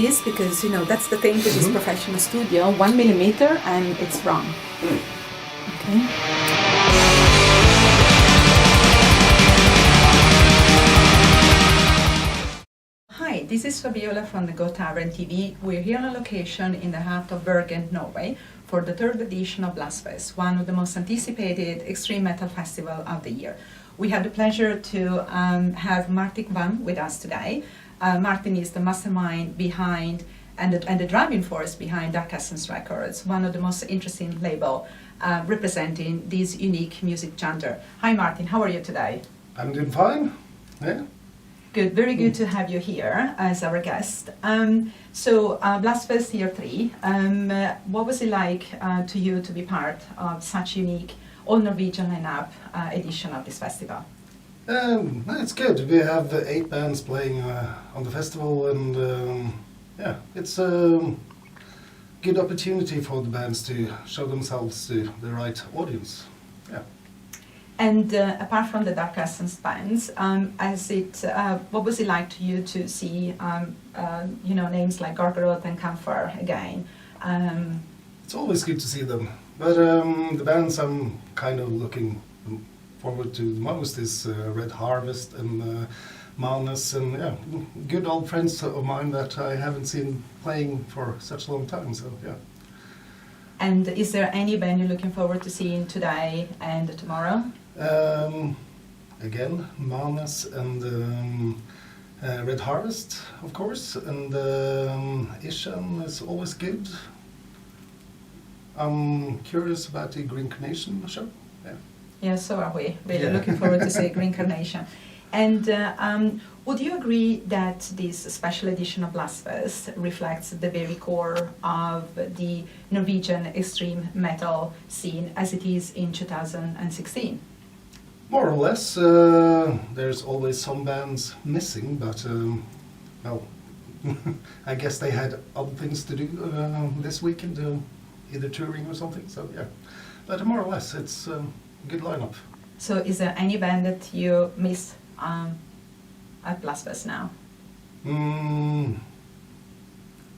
please, because that's the thing with this professional studio. 1 millimeter and it's wrong. Okay. Hi, this is Fabiola from the Goat Tavern TV. We're here on a location in the heart of Bergen, Norway, for the 3rd edition of Blastfest, one of the most anticipated extreme metal festival of the year. We had the pleasure to have Martin Kvam with us today. Martin is the mastermind behind and the driving force behind Dark Essence Records, one of the most interesting label representing this unique music genre. Hi Martin, how are you today? I'm doing fine. Yeah. Good, very good to have you here as our guest. So Blastfest Year 3, what was it like to you to be part of such unique all-Norwegian lineup edition of this festival? It's good. We have 8 bands playing on the festival, and yeah, it's a good opportunity for the bands to show themselves to the right audience. Yeah. And apart from the Dark Essence bands, what was it like to you to see names like Gargaroth and Camphor again? It's always good to see them, but the bands I'm kind of looking forward to the most is Red Harvest and Malnus, and yeah, good old friends of mine that I haven't seen playing for such a long time. So yeah. And is there any band you're looking forward to seeing today and tomorrow? Again, Malnus and Red Harvest, of course, and Ishan is always good. I'm curious about the Green Carnation show. Yeah. Yeah, so are we. Really looking forward to see Green Carnation. And would you agree that this special edition of Blastfest reflects the very core of the Norwegian extreme metal scene as it is in 2016? More or less. There's always some bands missing, but well, I guess they had other things to do this weekend, either touring or something. So yeah, but more or less, it's a good lineup. So, is there any band that you miss at Blastfest now?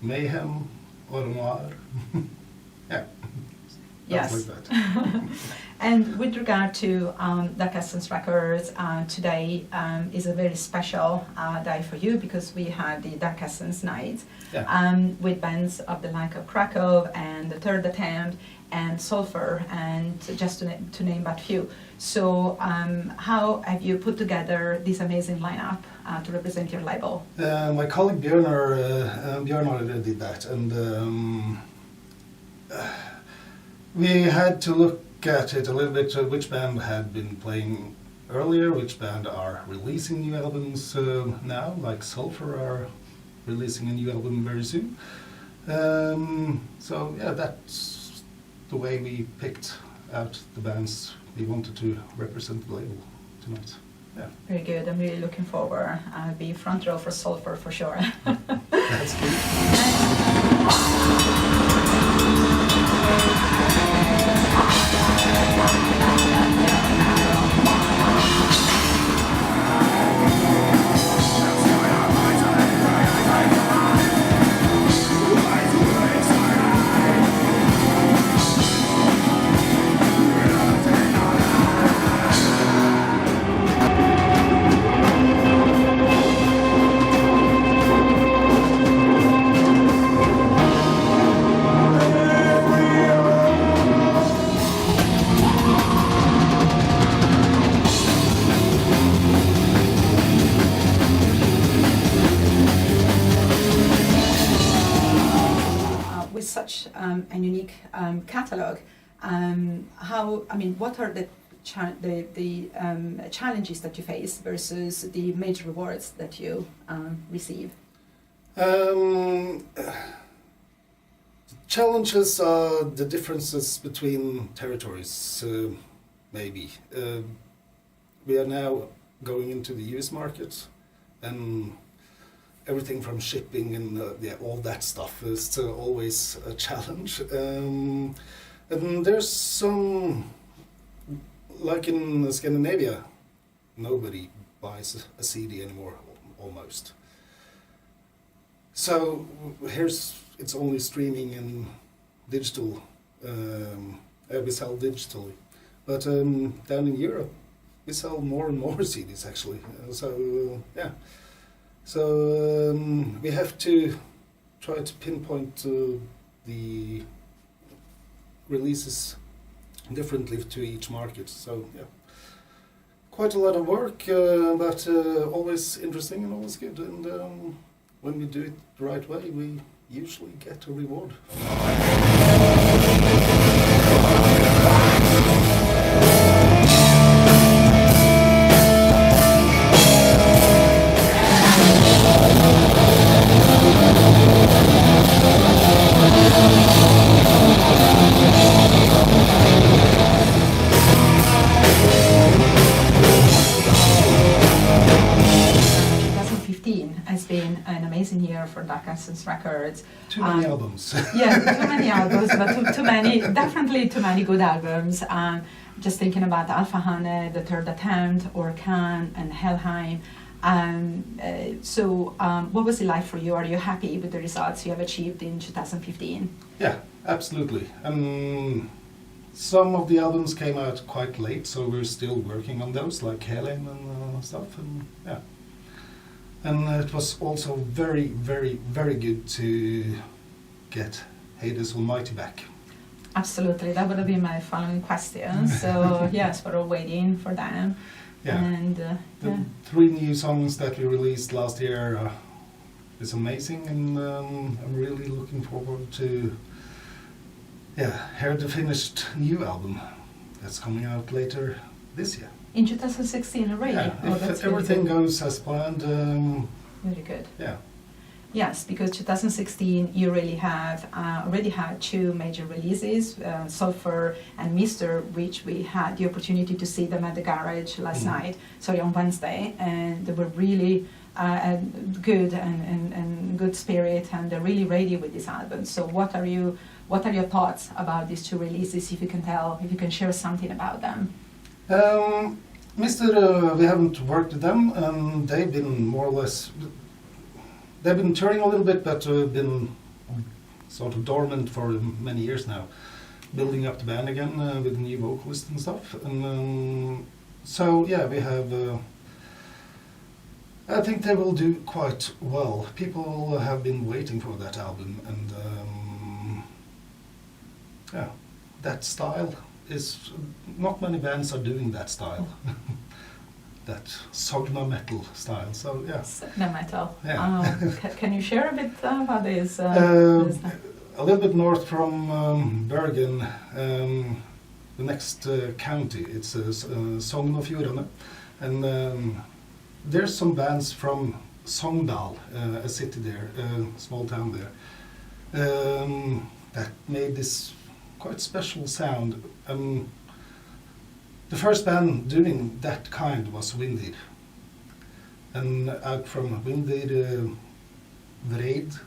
Mayhem or Noir. Yeah. Yes. Like that. And with regard to Dark Essence Records, today is a very special day for you because we had the Dark Essence night with bands of the like of Krakow and the Third Attempt and Sulfur, and just to name but few. So how have you put together this amazing lineup to represent your label? My colleague Björnar did that, and we had to look at it a little bit, which band had been playing earlier, which band are releasing new albums now, like Sulfur are releasing a new album very soon. So yeah, that's the way we picked out the bands we wanted to represent the label tonight. Yeah. Very good. I'm really looking forward. I'll be front row for Sulfur for sure. That's good. Such a unique catalog. What are the challenges that you face versus the major rewards that you receive? Challenges are the differences between territories, maybe. We are now going into the US market, and everything from shipping and all that stuff is always a challenge. And there's some, like in Scandinavia, nobody buys a CD anymore, almost. So it's only streaming and digital. We sell digitally, but down in Europe we sell more and more CDs actually. Yeah, so we have to try to pinpoint the releases differently to each market. So yeah, quite a lot of work, but always interesting and always good. And when we do it the right way, we usually get a reward. 2015 has been an amazing year for Dark Essence Records. Too many albums. Yeah, too many albums, but too many, definitely too many good albums. Just thinking about Alpha Hane, The Third Attempt, Orkan, and Helheim. What was it like for you? Are you happy with the results you have achieved in 2015? Yeah, absolutely. Some of the albums came out quite late, so we're still working on those, like Helheim and stuff. And yeah, and it was also very, very, very good to get Hades Almighty back. Absolutely, that would have been my following question. So yes, we're all waiting for them. Yeah, and the 3 new songs that we released last year is amazing, and I'm really looking forward to hear the finished new album that's coming out later this year. In 2016 already? Yeah, if everything goes as planned. Very good. Yeah. Yes, because 2016 you really have already had 2 major releases, Sulphur and Mister, which we had the opportunity to see them at the garage last night, on Wednesday, and they were really good and good spirit, and they're really ready with this album. So what are your thoughts about these 2 releases, if you can share something about them? Mister, we haven't worked with them, and they've been more or less. They've been touring a little bit, but been sort of dormant for many years now, building up the band again with a new vocalist and stuff. And so yeah, we have. I think they will do quite well. People have been waiting for that album, and yeah, that style is not many bands are doing that style. That Sogna metal style, so yeah. Sogna metal. Yeah. Can you share a bit about this? A little bit north from Bergen, the next county. It's Sognefjordane, and there's some bands from Sogndal, a city there, a small town there, that made this quite special sound. The first band doing that kind was Windid, and out from Windid, Vreid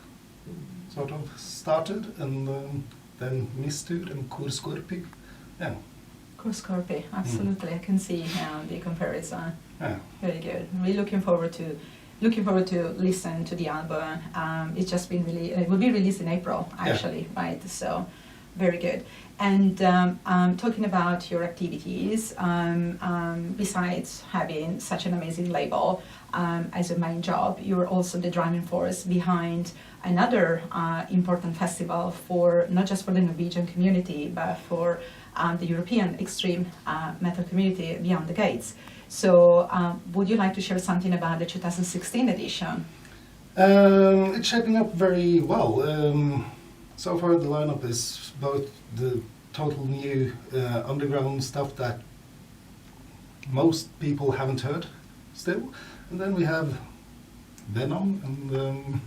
sort of started, and then Mistur and Korskorpi. Yeah. Korskorpi, absolutely. I can see the comparison. Yeah. Very good. Really looking forward to listen to the album. It's just been it will be released in April, actually, right? So, very good. And talking about your activities, besides having such an amazing label as a main job, you're also the driving force behind another important festival for not just for the Norwegian community, but for the European extreme metal community Beyond the Gates. So would you like to share something about the 2016 edition? It's shaping up very well. So far the lineup is both the total new underground stuff that most people haven't heard still, and then we have Venom, and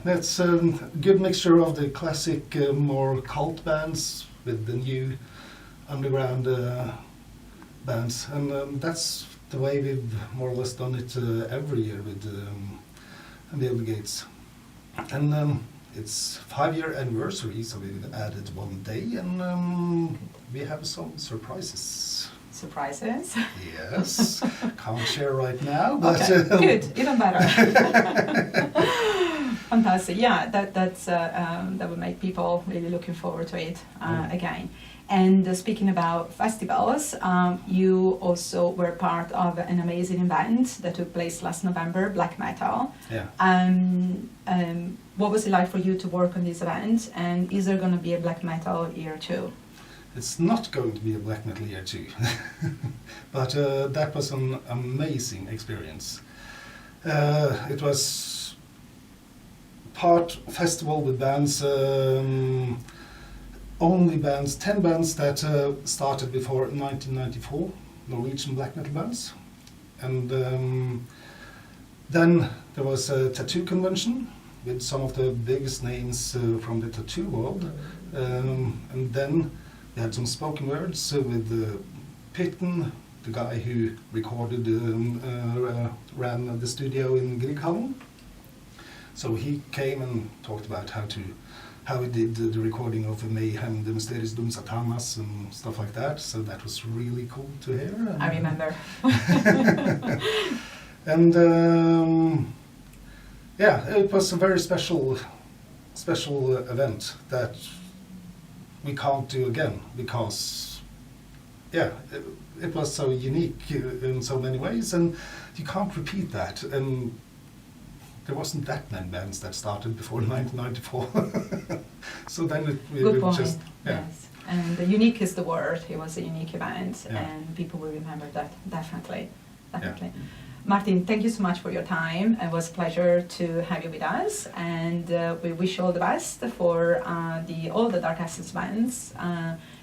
that's a good mixture of the classic more cult bands with the new underground bands, and that's the way we've more or less done it every year with Beyond the Gates. And it's 5-year anniversary, so we've added 1 day, and we have some surprises. Surprises? Yes, can't share right now, but okay, good, even better. Fantastic. Yeah, that would make people really looking forward to it again. And speaking about festivals, you also were part of an amazing event that took place last November, Blekk Metal. Yeah. What was it like for you to work on this event? And is there going to be a Blekk Metal year 2? It's not going to be a Blekk Metal year 2, but that was an amazing experience. It was part festival with bands, only bands, 10 bands that started before 1994, Norwegian black metal bands. And then there was a tattoo convention with some of the biggest names from the tattoo world. And then we had some spoken words with Pitten, the guy who recorded, ran the studio in Grieghallen. So he came and talked about how he did the recording of Mayhem, the Mysterious Dum Satanas and stuff like that. So that was really cool to hear. I remember. And yeah, it was a very special event that we can't do again because, yeah, it was so unique in so many ways, and you can't repeat that. And there wasn't that many bands that started before 1994. So then Good point. just, yeah. Yes. And the unique is the word. It was a unique event, Yeah. and people will remember that, definitely. Yeah. Martin, thank you so much for your time. It was a pleasure to have you with us, and we wish you all the best for all the Dark Assets bands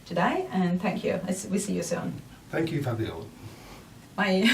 today, and thank you. We see you soon. Thank you, Fabio. Bye.